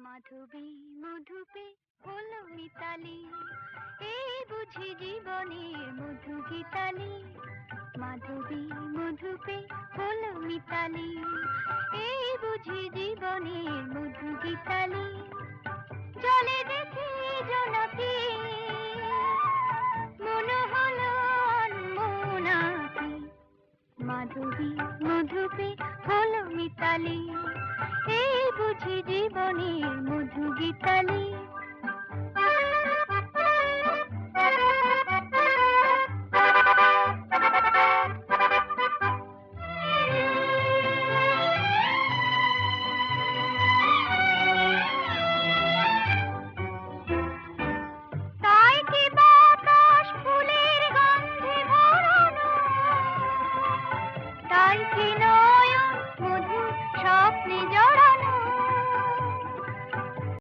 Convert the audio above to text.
মাধবী মধুপে হলো মিতালি, এই বুঝি জীবনের মধু গীতালি। মাধবী মধুপে হলো মিতালি, এই বুঝি জীবনের মধু গীতালি। জলে দেখি জোনাকি, মনে হলো অনমনাকি। মাধবী মধুপে হলো মিতালি, এই বুঝি জীবনের মধু গীতালি। তাই কি বাতাস ফুলের গন্ধে ভরানো, তাই কি নয়ন মধু স্বপ্নে